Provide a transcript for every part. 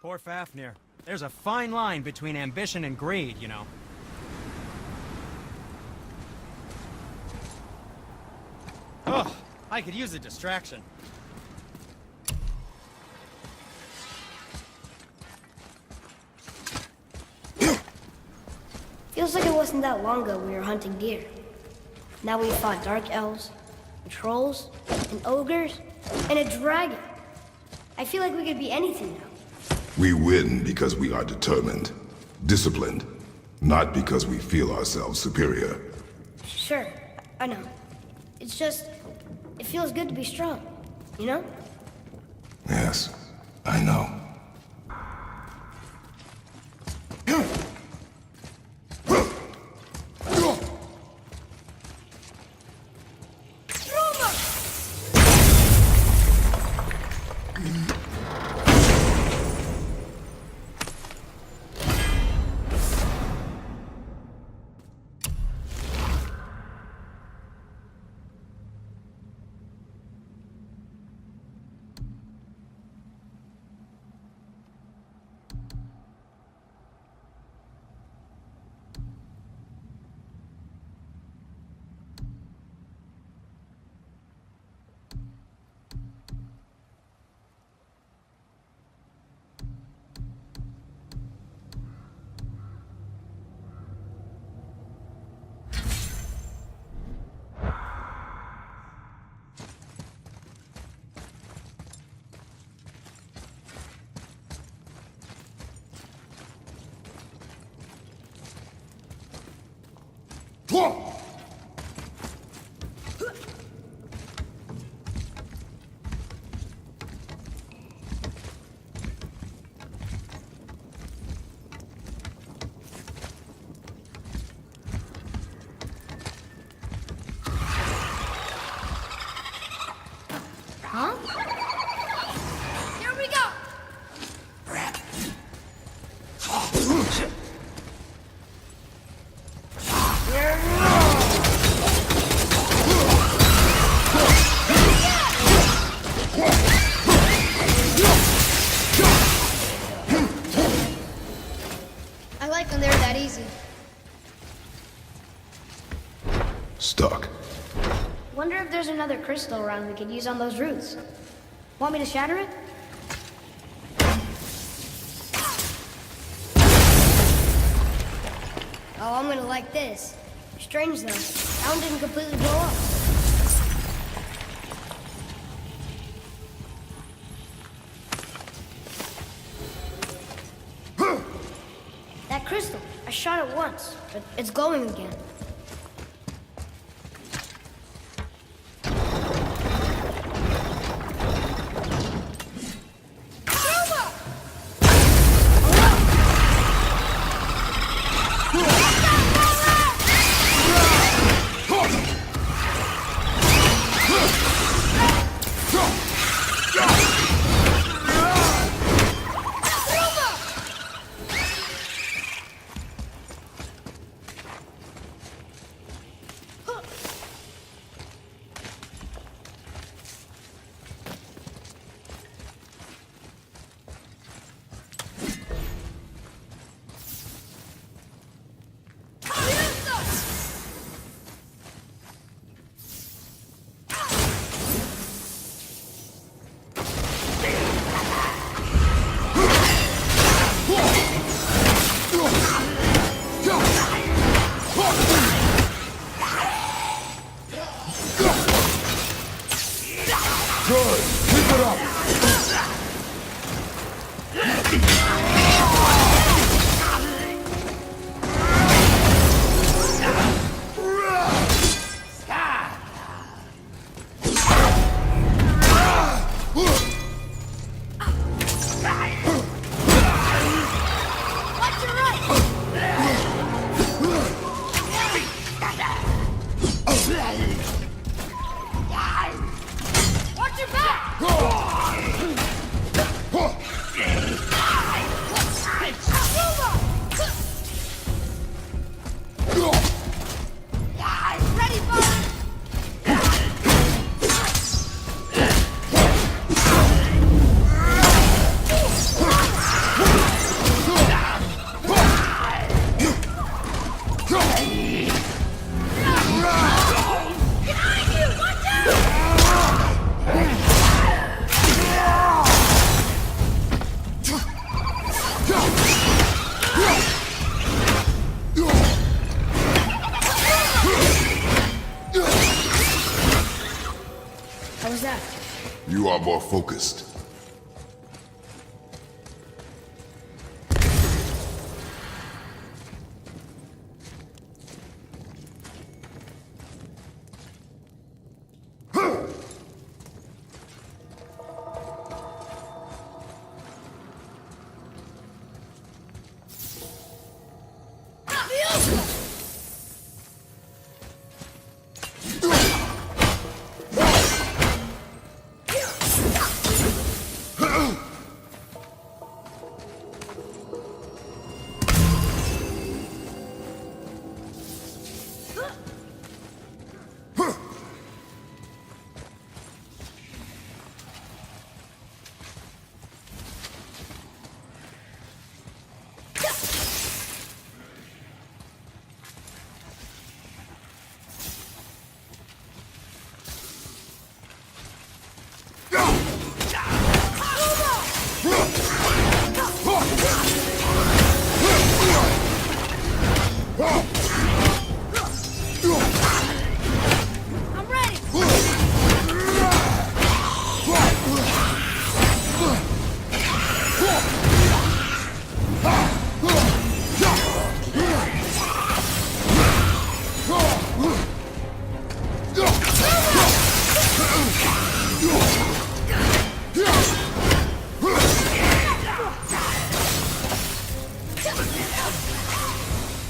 Poor Fafnir. There's a fine line between ambition and greed, you know. Oh, I could use a distraction. Feels like it wasn't that long ago we were hunting deer. Now we fought dark elves, and trolls, and ogres, and a dragon. I feel like we could be anything now. We win because we are determined, disciplined, not because we feel ourselves superior. Sure, I know. It's just, it feels good to be strong, you know? Yes, I know. Huh? Here we go! I like when they're that easy. Stuck. Wonder if there's another crystal around we could use on those roots. Want me to shatter it? Oh, I'm gonna like this. Strange though, that one didn't completely blow up. That crystal, I shot it once, but it's glowing again. more focused.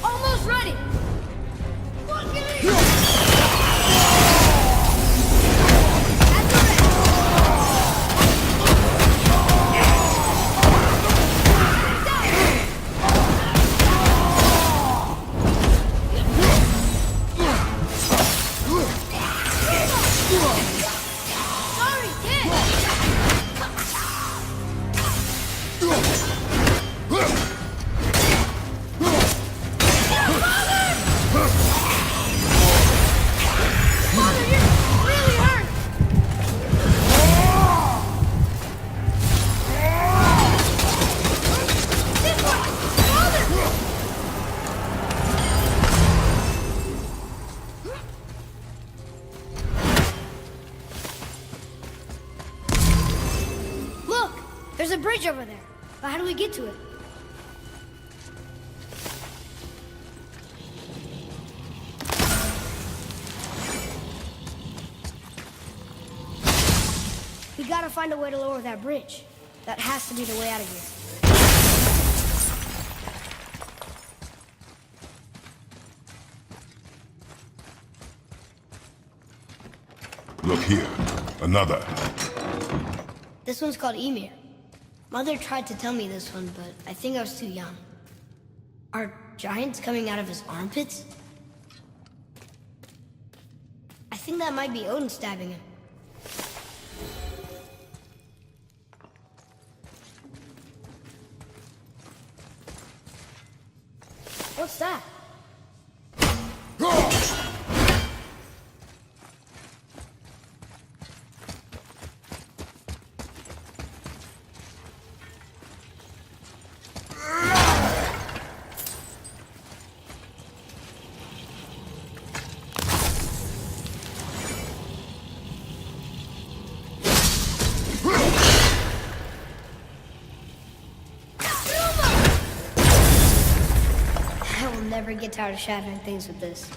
Almost ready! Look at me! Sorry, kid! Father, you're really hurt! This one! Father! Look! There's a bridge over there. But how do we get to it? We gotta find a way to lower that bridge. That has to be the way out of here. Look here. Another. This one's called Emir. Mother tried to tell me this one, but I think I was too young. Are giants coming out of his armpits? I think that might be Odin stabbing him. What's that? I will never get tired of shattering things with this.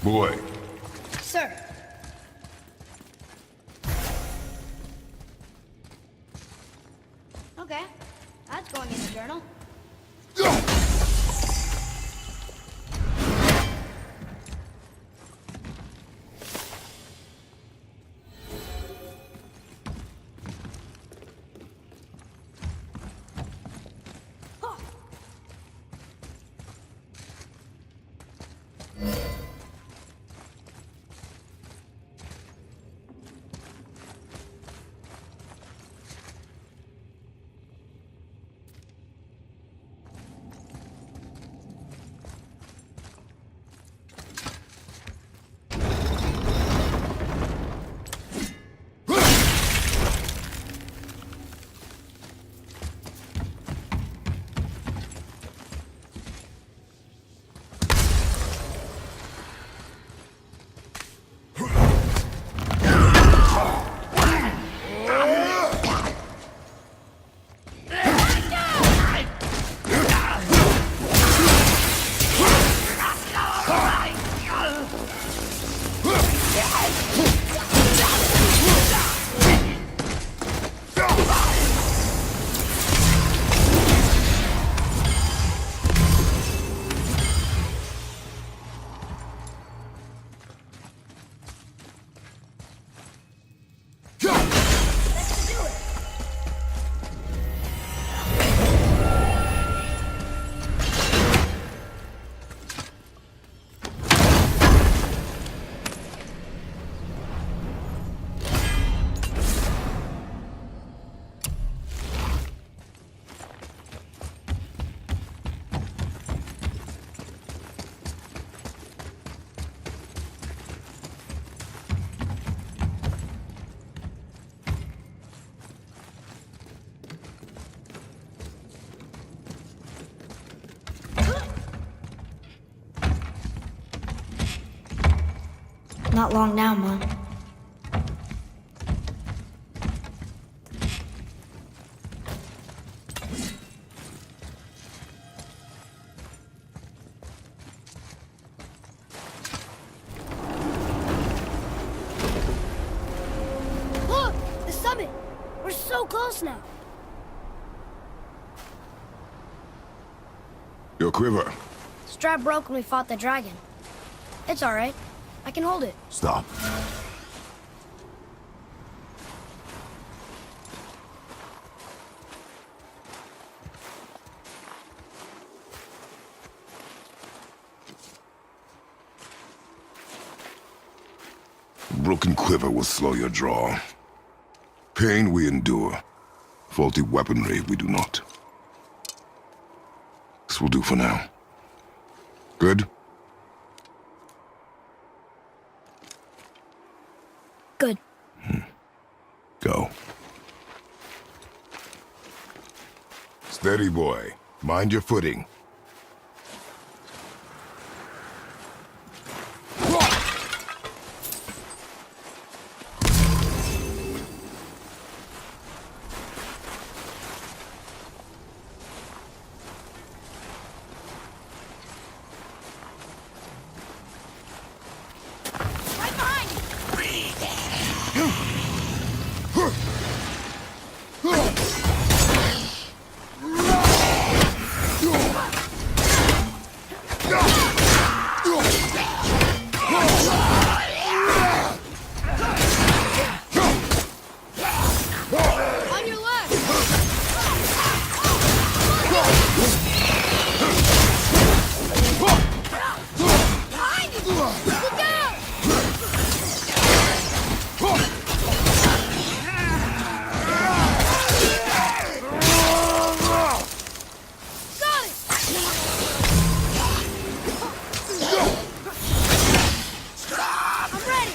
Boy, Sir. Okay, that's going in the journal. Not long now, Mom. Look! The summit! We're so close now! your quiver. Strap broke when we fought the dragon. It's alright. I can hold it. Stop. Broken quiver will slow your draw. Pain we endure. Faulty weaponry we do not. This will do for now. Good? Good. Go. Steady, boy. Mind your footing. Right behind you! On your left! Behind you! Look out! Got it! I'm ready!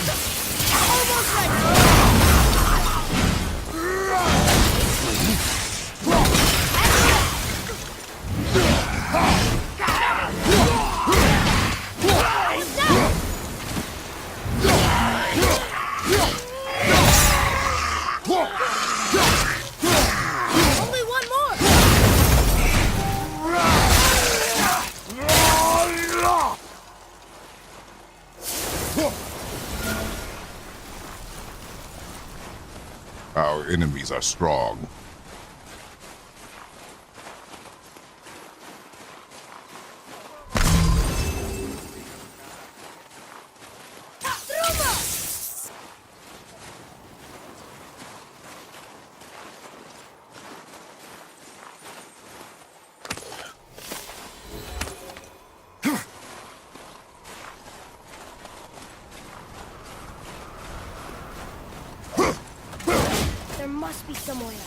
Almost ready. Only one more. Our enemies are strong. There must be some way out.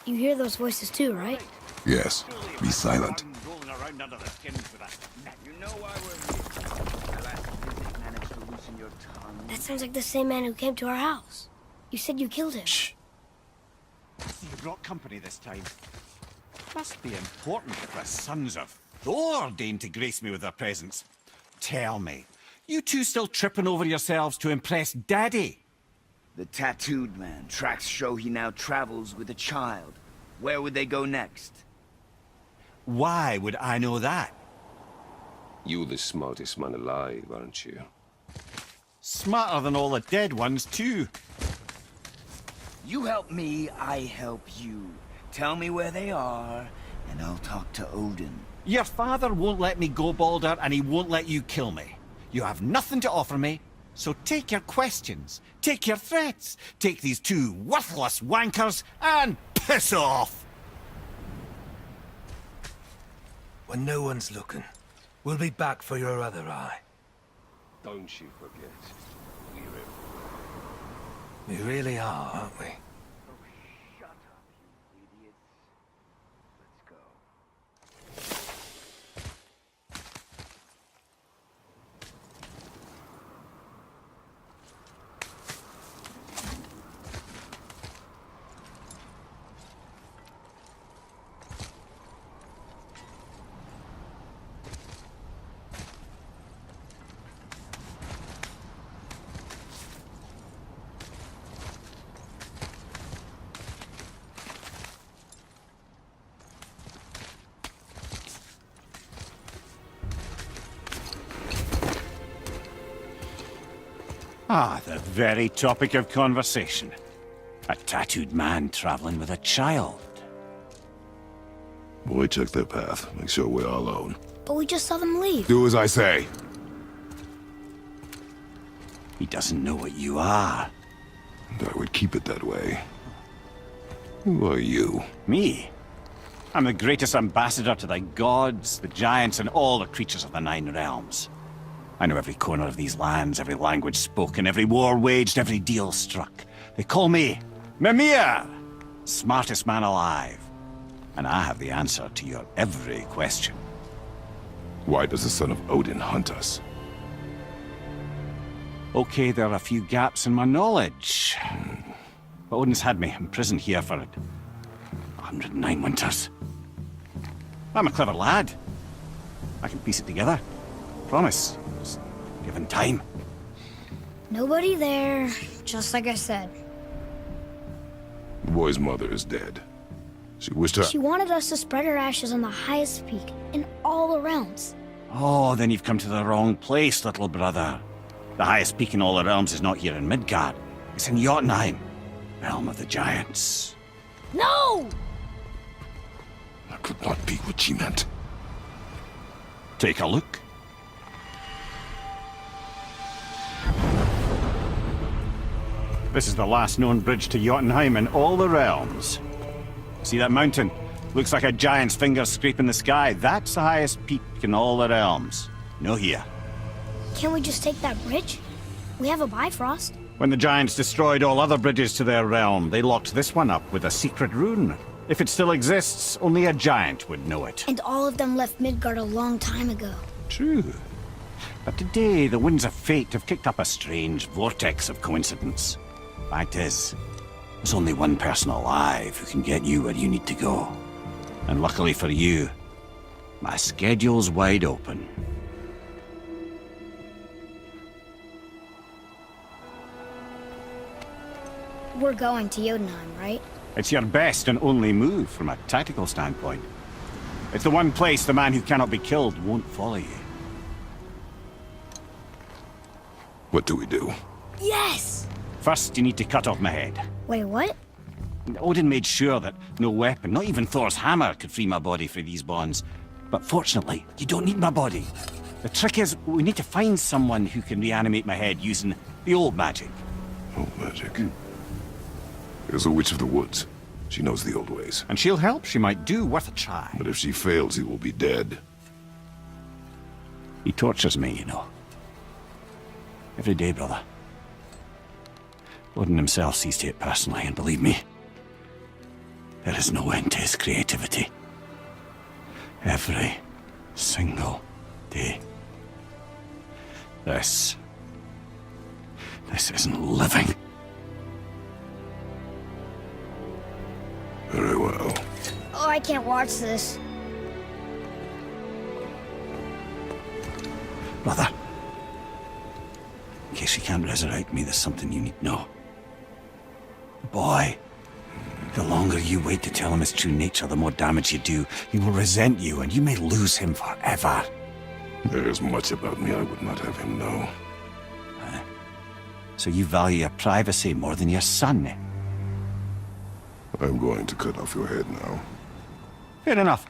You hear those voices too, right? Yes, be silent. Rolling around under the skin for that. You know why we're here. Alas, you didn't manage to loosen your tongue. That sounds like the same man who came to our house. You said you killed him. Shh. So you brought company this time. Must be important if the sons of Thor deign to grace me with their presence. Tell me, you two still tripping over yourselves to impress Daddy? The tattooed man. Tracks show he now travels with a child. Where would they go next? Why would I know that? You're the smartest man alive, aren't you? Smarter than all the dead ones, too. You help me, I help you. Tell me where they are, and I'll talk to Odin. Your father won't let me go, Balder, and he won't let you kill me. You have nothing to offer me, so take your questions, take your threats, take these two worthless wankers, and piss off! When no one's looking, we'll be back for your other eye. Don't you forget, we're We really are, aren't we? Shut up, you idiots. Let's go. Ah, the very topic of conversation. A tattooed man traveling with a child. Boy, check their path. Make sure we're all alone. But we just saw them leave. Do as I say. He doesn't know what you are. And I would keep it that way. Who are you? Me? I'm the greatest ambassador to the gods, the giants, and all the creatures of the Nine Realms. I know every corner of these lands, every language spoken, every war waged, every deal struck. They call me Mimir, smartest man alive. And I have the answer to your every question. Why does the son of Odin hunt us? Okay, there are a few gaps in my knowledge. But Odin's had me imprisoned here for 109 winters. I'm a clever lad. I can piece it together. Promise. Just given time. Nobody there, just like I said. The boy's mother is dead. She wished her... She wanted us to spread her ashes on the highest peak in all the realms. Oh, then you've come to the wrong place, little brother. The highest peak in all the realms is not here in Midgard. It's in Jotunheim, realm of the giants. No! That could not be what she meant. Take a look. This is the last known bridge to Jotunheim in all the realms. See that mountain? Looks like a giant's finger scraping the sky. That's the highest peak in all the realms. No here. Can't we just take that bridge? We have a Bifrost. When the giants destroyed all other bridges to their realm, they locked this one up with a secret rune. If it still exists, only a giant would know it. And all of them left Midgard a long time ago. True. But today, the winds of fate have kicked up a strange vortex of coincidence. Fact is, there's only one person alive who can get you where you need to go. And luckily for you, my schedule's wide open. We're going to Jotunheim, right? It's your best and only move from a tactical standpoint. It's the one place the man who cannot be killed won't follow you. What do we do? Yes! First, you need to cut off my head. Wait, what? Odin made sure that no weapon, not even Thor's hammer, could free my body from these bonds. But fortunately, you don't need my body. The trick is, we need to find someone who can reanimate my head using the old magic. Old magic. There's a witch of the woods. She knows the old ways. And she'll help. She might do worth a try. But if she fails, he will be dead. He tortures me, you know. Every day, brother. Odin himself sees to it personally, and believe me, there is no end to his creativity. Every single day. This isn't living. Very well. Oh, I can't watch this. Brother, in case you can't resurrect me, there's something you need to know. The boy, the longer you wait to tell him his true nature, the more damage you do. He will resent you, and you may lose him forever. There is much about me I would not have him know. So you value your privacy more than your son, eh? I'm going to cut off your head now. Fair enough.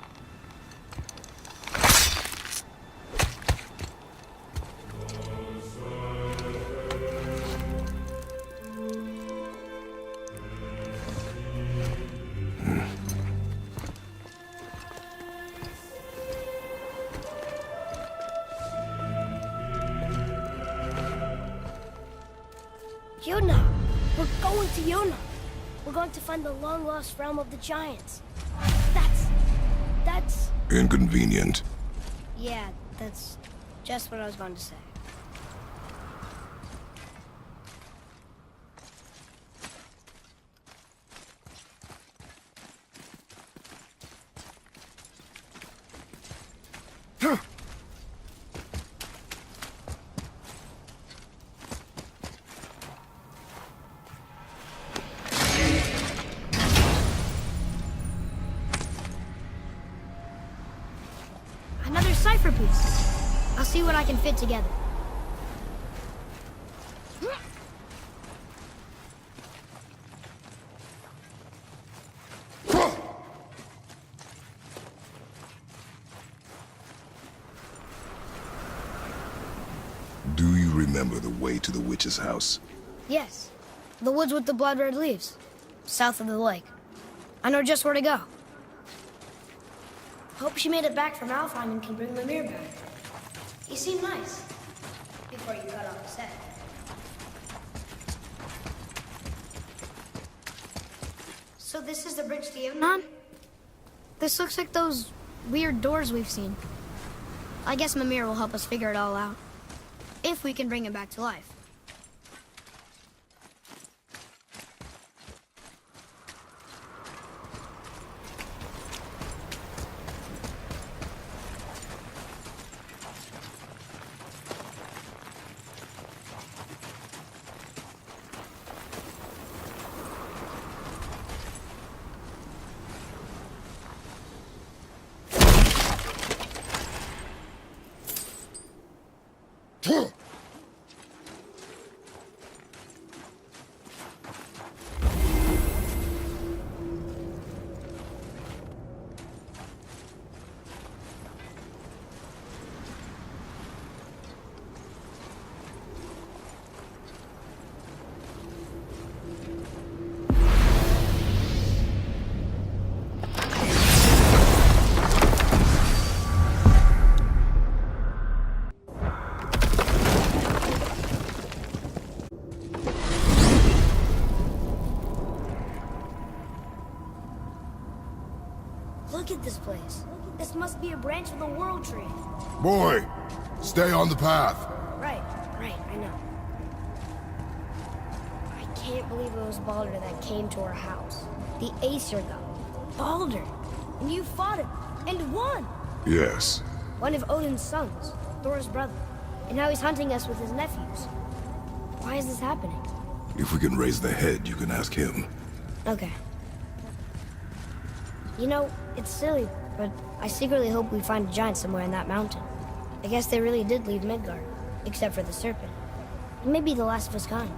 Jotunheim! We're going to Jotunheim! We're going to find the long-lost realm of the giants. That's... Inconvenient. Yeah, that's just what I was going to say. Another cipher piece. I'll see what I can fit together. Do you remember the way to the witch's house? Yes. The woods with the blood-red leaves. South of the lake. I know just where to go. Hope she made it back from Alfheim and can bring Mimir back. He seemed nice. Before you cut off his head. So this is the bridge to Jotunheim? This looks like those weird doors we've seen. I guess Mimir will help us figure it all out. If we can bring him back to life. Look at this place. This must be a branch of the World Tree. Boy, stay on the path. Right, I know. I can't believe it was Baldur that came to our house. The Aesir god. Baldur! And you fought him, and won! Yes. One of Odin's sons, Thor's brother. And now he's hunting us with his nephews. Why is this happening? If we can raise the head, you can ask him. Okay. You know, it's silly, but I secretly hope we find a giant somewhere in that mountain. I guess they really did leave Midgard, except for the serpent. He may be the last of his kind.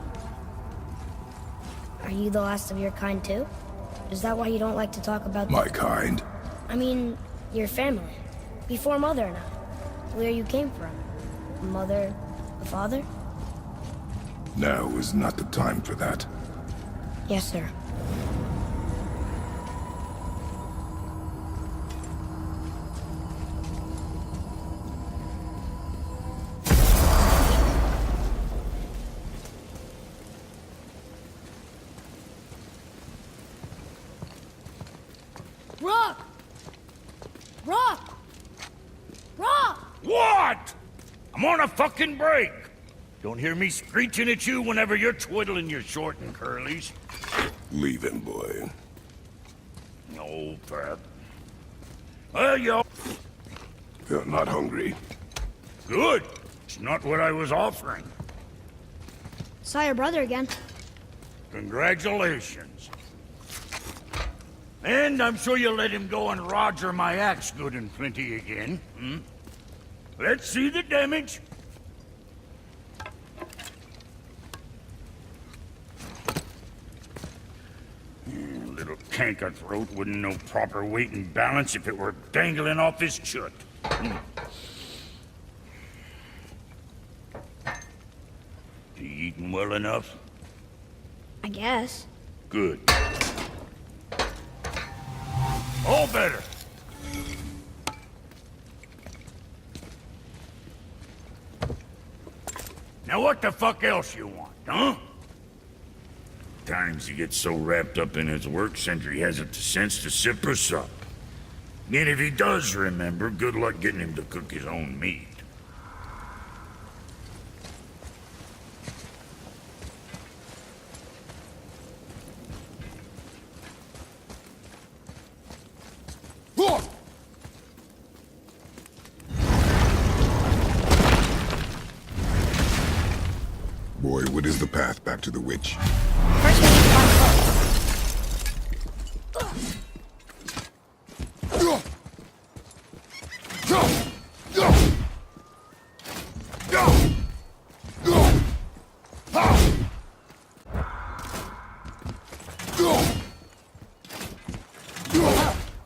Are you the last of your kind too? Is that why you don't like to talk about My kind? I mean, your family. Before Mother and I. Where you came from. A mother, a father? Now is not the time for that. Yes, sir. Rock! Rock! Rock! What? I'm on a fucking break. Don't hear me screeching at you whenever you're twiddling your short and curlies. Leave him, boy. No, Pep. Well, y'all... You're not hungry. Good. It's not what I was offering. Saw your brother again. Congratulations. And I'm sure you'll let him go and Roger my axe good and plenty again, hmm? Let's see the damage. Little canker-throat wouldn't know proper weight and balance if it were dangling off his chut. You eating well enough? I guess. Good. All better. Now what the fuck else you want, huh? Times he gets so wrapped up in his work, Sentry hasn't the sense to sip or sup. And if he does remember, good luck getting him to cook his own meat. Boy, what is the path back to the witch? First we need to find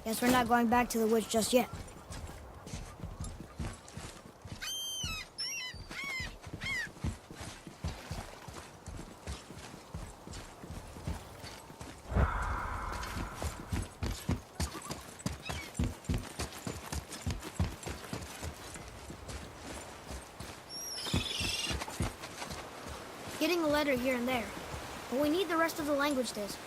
Guess we're not going back to the woods just yet. Getting a letter here and there, but we need the rest of the language disc.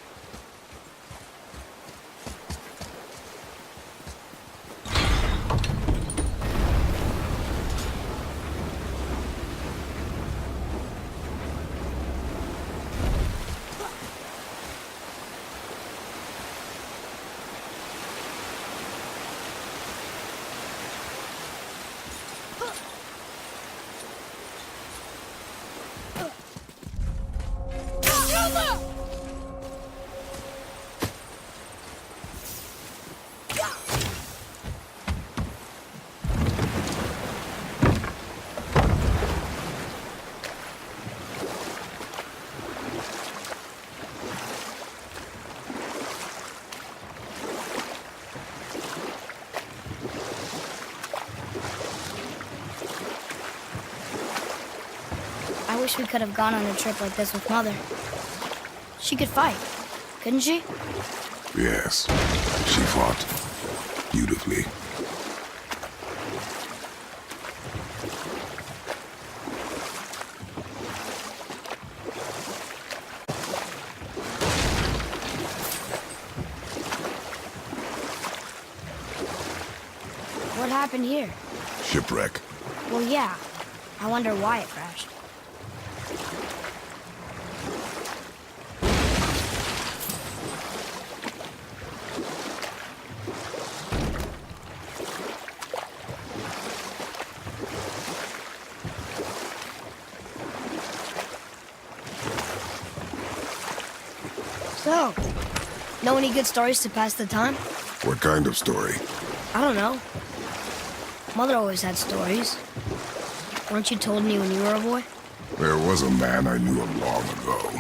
I wish we could have gone on a trip like this with Mother. She could fight, couldn't she? Yes. She fought. Beautifully. What happened here? Shipwreck. Well, yeah. I wonder why it crashed. So, know any good stories to pass the time? What kind of story? I don't know. Mother always had stories. Weren't you told me when you were a boy? There was a man I knew long ago.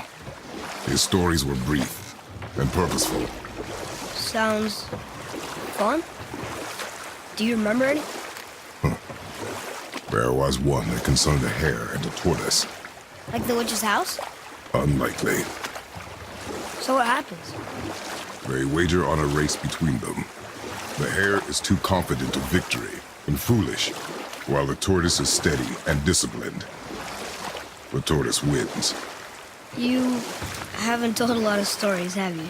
His stories were brief and purposeful. Sounds fun. Do you remember any? There was one that concerned a hare and a tortoise. Like the witch's house? Unlikely. So what happens? They wager on a race between them. The hare is too confident of victory and foolish, while the tortoise is steady and disciplined. The tortoise wins. You haven't told a lot of stories, have you?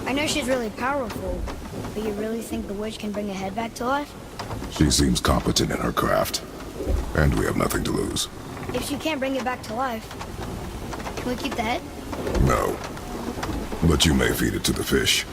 I know she's really powerful, but you really think the witch can bring a head back to life? She seems competent in her craft, and we have nothing to lose. If she can't bring it back to life, can we keep the head? No. But you may feed it to the fish.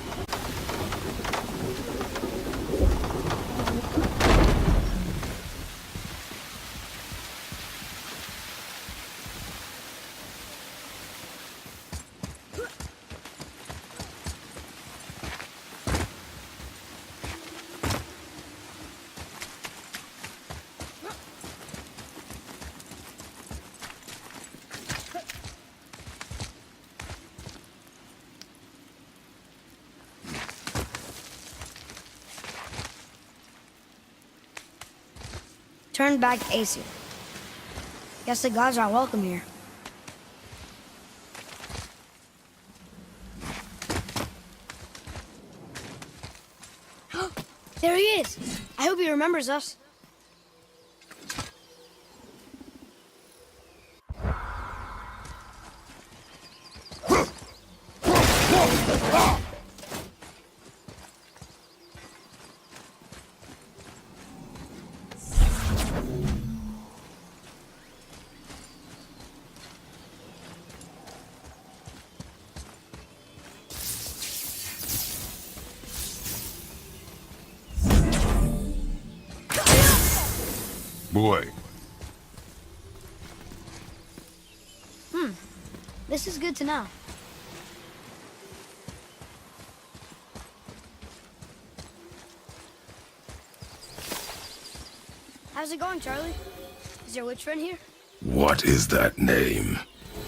Turn back to Aesir. Guess the gods aren't welcome here. There he is! I hope he remembers us. Boy. This is good to know. How's it going, Charlie? Is your witch friend here? What is that name?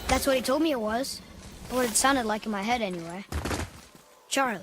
That's what he told me it was. Or what it sounded like in my head, anyway. Charlie.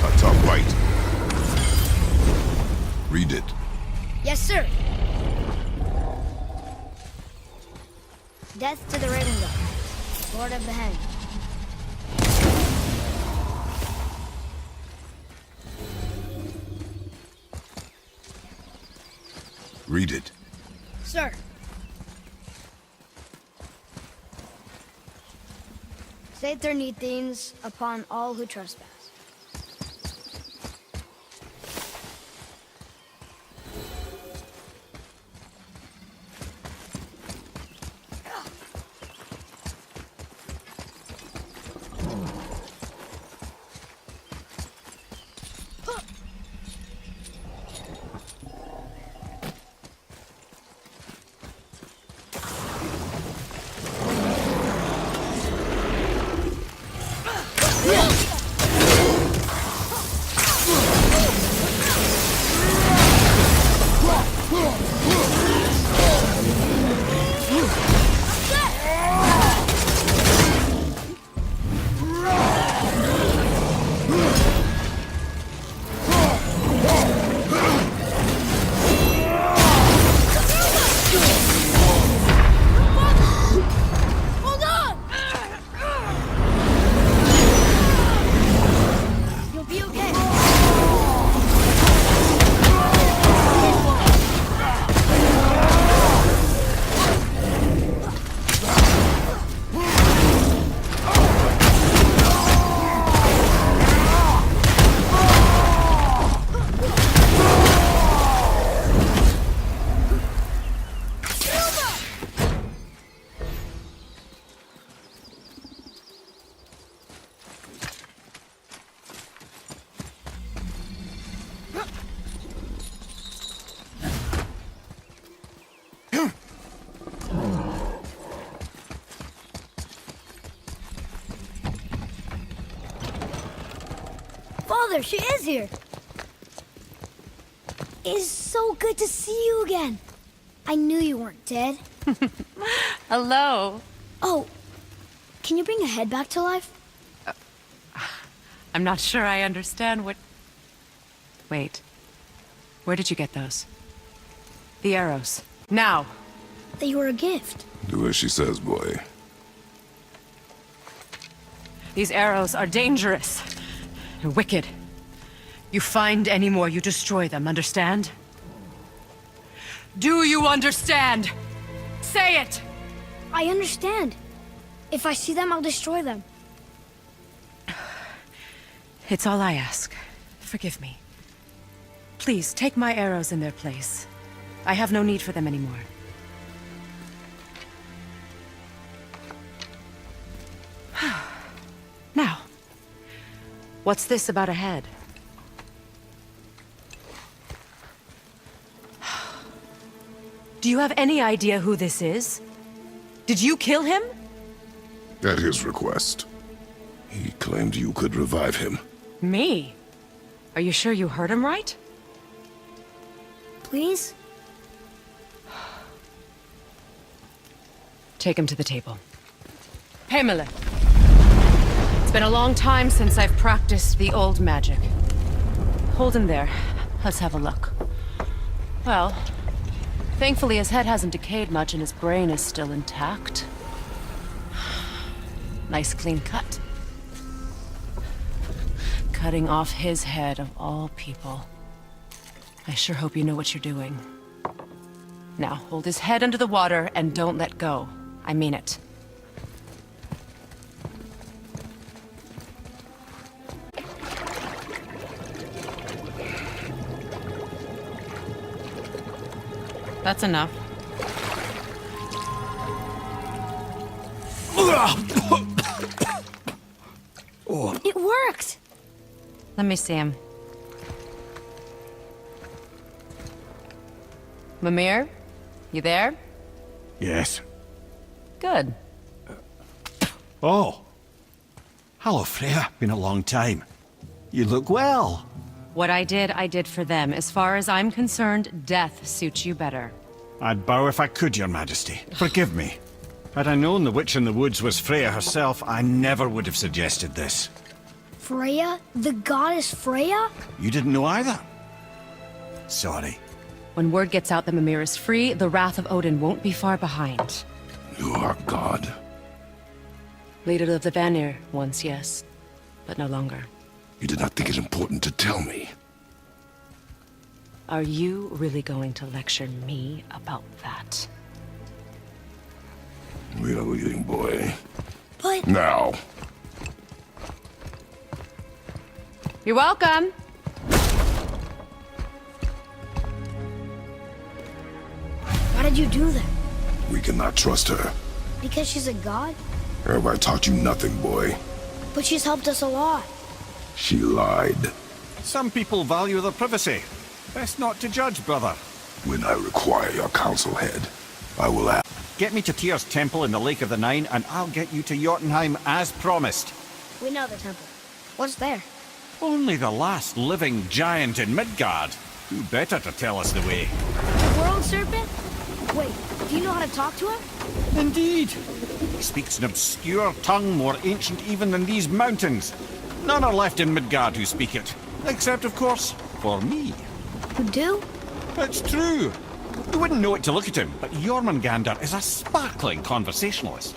A tough fight. Read it. Yes, sir. Death to the Raven God, Lord of the Hanged. Read it. Sir. Sater Nithins upon all who trespass. Hold on! You'll be okay. Father, she is here. It's so good to see you again. I knew you weren't dead. Hello. Oh, can you bring a head back to life? I'm not sure I understand what... Wait. Where did you get those? The arrows. Now! They were a gift. Do as she says, boy. These arrows are dangerous. And wicked. You find any more, you destroy them, understand? Do you understand? Say it! I understand. If I see them, I'll destroy them. It's all I ask. Forgive me. Please, take my arrows in their place. I have no need for them anymore. Now, what's this about a head? Do you have any idea who this is? Did you kill him? At his request. He claimed you could revive him. Me? Are you sure you heard him right? Please? Take him to the table. Pamela. It's been a long time since I've practiced the old magic. Hold him there. Let's have a look. Well, thankfully his head hasn't decayed much and his brain is still intact. Nice clean cut. Cutting off his head of all people. I sure hope you know what you're doing. Now, hold his head under the water and don't let go. I mean it. That's enough. It worked! Let me see him. Mimir? You there? Yes. Good. Oh. Hello, Freya. Been a long time. You look well. What I did for them. As far as I'm concerned, death suits you better. I'd bow if I could, Your Majesty. Forgive me. Had I known the witch in the woods was Freya herself, I never would have suggested this. Freya? The goddess Freya? You didn't know either? Sorry. When word gets out that Mimir is free, the wrath of Odin won't be far behind. You are God. Leader of the Vanir, once yes, but no longer. You did not think it important to tell me. Are you really going to lecture me about that? We are leaving, boy. But... Now. You're welcome! Why did you do that? We cannot trust her. Because she's a god? Have I taught you nothing, boy? But she's helped us a lot. She lied. Some people value their privacy. Best not to judge, brother. When I require your council head, I will ask. Get me to Tyr's temple in the Lake of the Nine, and I'll get you to Jotunheim as promised. We know the temple. What's there? Only the last living giant in Midgard. Who better to tell us the way? The world serpent? Wait, do you know how to talk to him? Indeed. He speaks an obscure tongue more ancient even than these mountains. None are left in Midgard who speak it. Except, of course, for me. You do? It's true. You wouldn't know it to look at him, but Jormungandr is a sparkling conversationalist.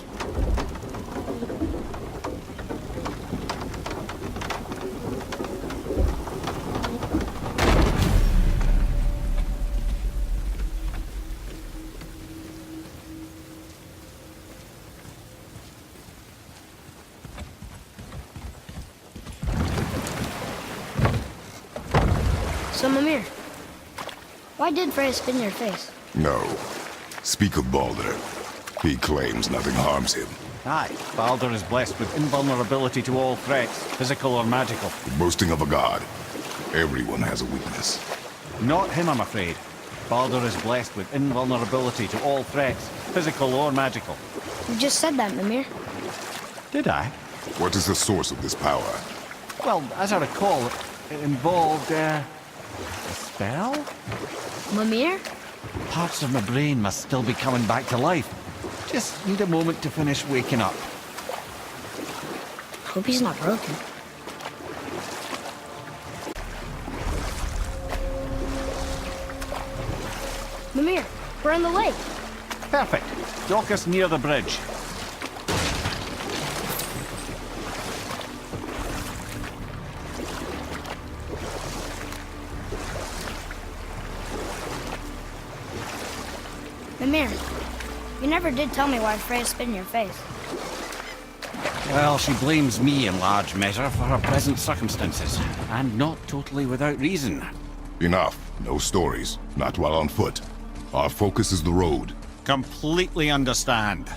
So, Mimir, why did Freya spin your face? No. Speak of Baldur. He claims nothing harms him. Aye, Baldur is blessed with invulnerability to all threats, physical or magical. The boasting of a god. Everyone has a weakness. Not him, I'm afraid. Baldur is blessed with invulnerability to all threats, physical or magical. You just said that, Mimir. Did I? What is the source of this power? Well, as I recall, it involved, a spell? Mimir? Parts of my brain must still be coming back to life. Just need a moment to finish waking up. Hope he's not broken. Mimir, we're in the lake. Perfect. Dock us near the bridge. Mimir, you never did tell me why Freya spit in your face. Well, she blames me in large measure for her present circumstances, and not totally without reason. Enough. No stories. Not while on foot. Our focus is the road. Completely understand.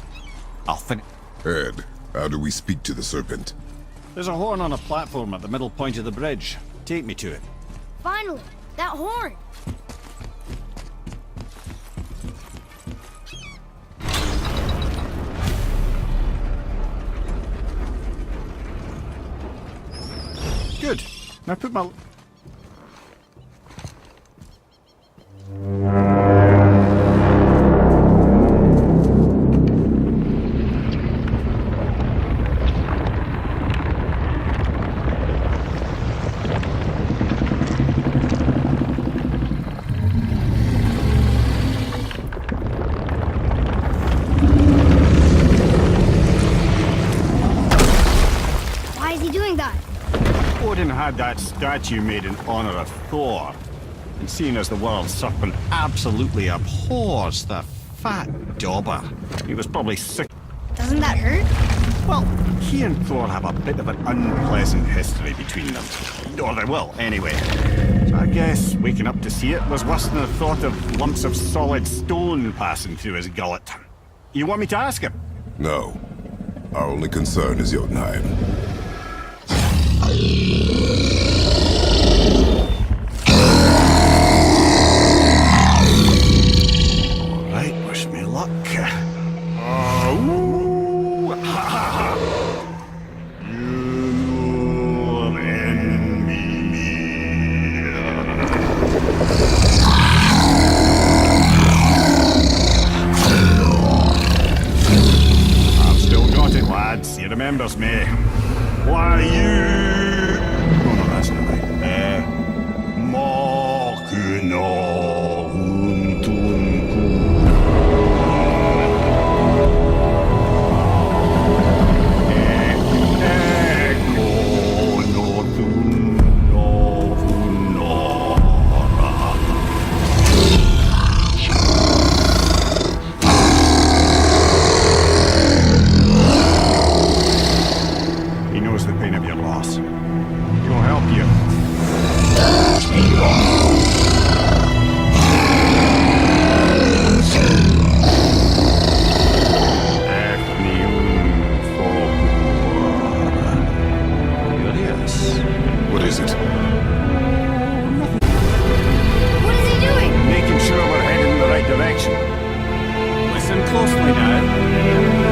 I'll finish. Ed, how do we speak to the serpent? There's a horn on a platform at the middle point of the bridge. Take me to it. Finally, that horn. Good. Now put my... Why is he doing that? Odin had that statue made in honor of Thor. And seeing as the world serpent absolutely abhors the fat dauber, he was probably sick. Doesn't that hurt? Well, he and Thor have a bit of an unpleasant history between them. Or they will, anyway. So I guess waking up to see it was worse than the thought of lumps of solid stone passing through his gullet. You want me to ask him? No. Our only concern is Jotunheim. Right, wish me luck. I've still got it, lads. He remembers me. Why you? Oh no, that's not right. He knows the pain of your loss. He'll help you. What is it? What is he doing? Making sure we're heading in the right direction. Listen closely now.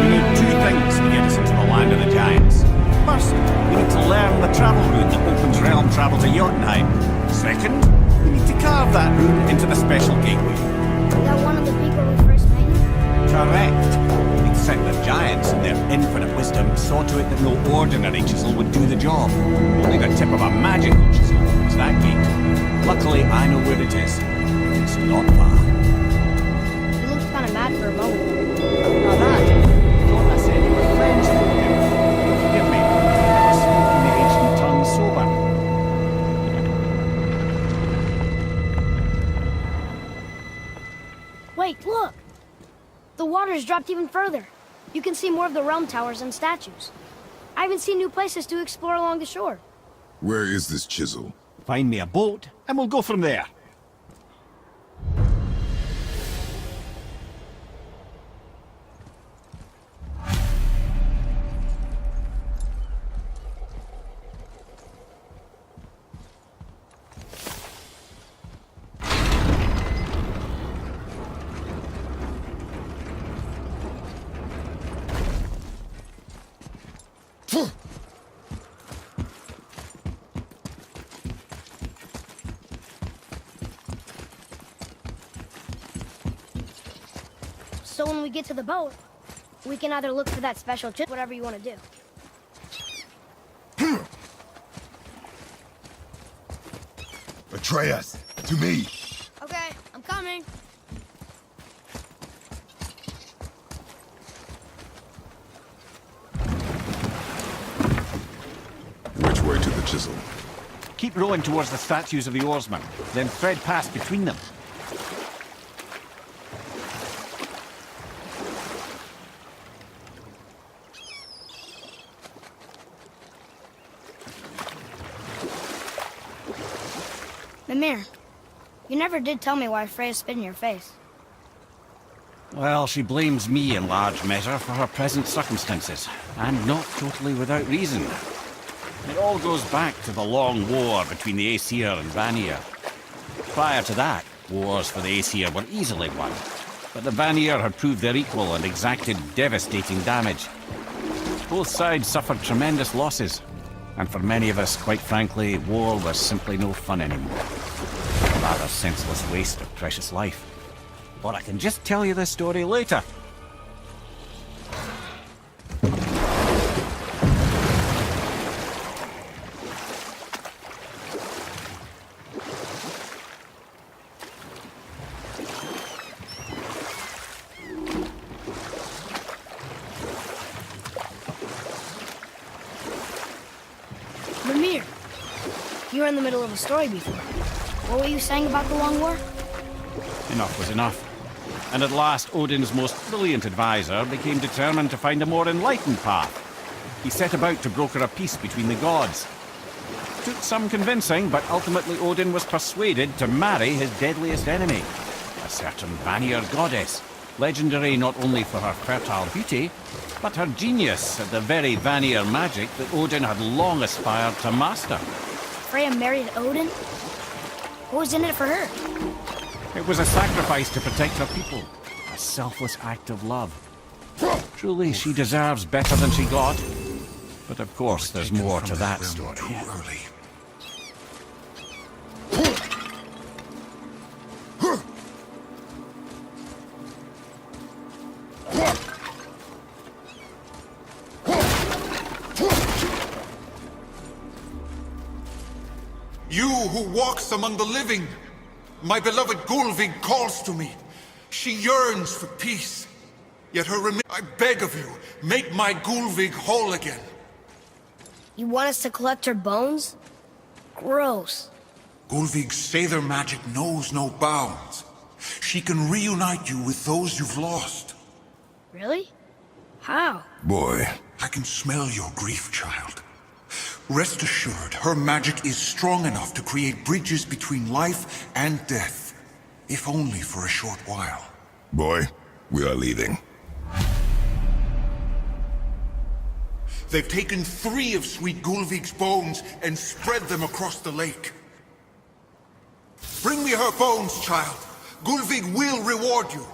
We need two things to get us into the land of the giants. First, we need to learn the travel route that opens realm travel to Jotunheim. Second, we need to carve that route into the special gateway. Is that one of the people we first met? Correct. Except the giants, in their infinite wisdom, saw to it that no ordinary chisel would do the job. Only the tip of a magical chisel opens that gate. Luckily, I know where it is. It's not far. He looks kind of mad for a moment. Now that, thought I said you were friends with him. Forgive me, I was speaking the ancient tongue sober. Wait, look! The water's dropped even further. You can see more of the realm towers and statues. I haven't seen new places to explore along the shore. Where is this chisel? Find me a boat, and we'll go from there. So when we get to the boat, we can either look for that special chip, whatever you want to do. Atreus, to me! Okay, I'm coming. Which way to the chisel? Keep rowing towards the statues of the oarsmen, then thread past between them. Mimir, you never did tell me why Freya spit in your face. Well, she blames me in large measure for her present circumstances, and not totally without reason. It all goes back to the long war between the Aesir and Vanir. Prior to that, wars for the Aesir were easily won, but the Vanir had proved their equal and exacted devastating damage. Both sides suffered tremendous losses, and for many of us, quite frankly, war was simply no fun anymore. A rather senseless waste of precious life. Or I can just tell you this story later. Mimir, you were in the middle of a story before. What were you saying about the Long War? Enough was enough. And at last, Odin's most brilliant advisor became determined to find a more enlightened path. He set about to broker a peace between the gods. Took some convincing, but ultimately Odin was persuaded to marry his deadliest enemy, a certain Vanir goddess. Legendary not only for her fertile beauty, but her genius at the very Vanir magic that Odin had long aspired to master. Freya married Odin? What was in it for her? It was a sacrifice to protect her people, a selfless act of love. Truly, she deserves better than she got. But of course, there's more to that story. You who walks among the living, my beloved Gulvig calls to me. She yearns for peace. Yet I beg of you, make my Gulvig whole again. You want us to collect her bones? Gross. Gulvig's Sather magic knows no bounds. She can reunite you with those you've lost. Really? How? Boy. I can smell your grief, child. Rest assured, her magic is strong enough to create bridges between life and death. If only for a short while. Boy, we are leaving. They've taken 3 of Sweet Gulvig's bones and spread them across the lake. Bring me her bones, child. Gulvig will reward you.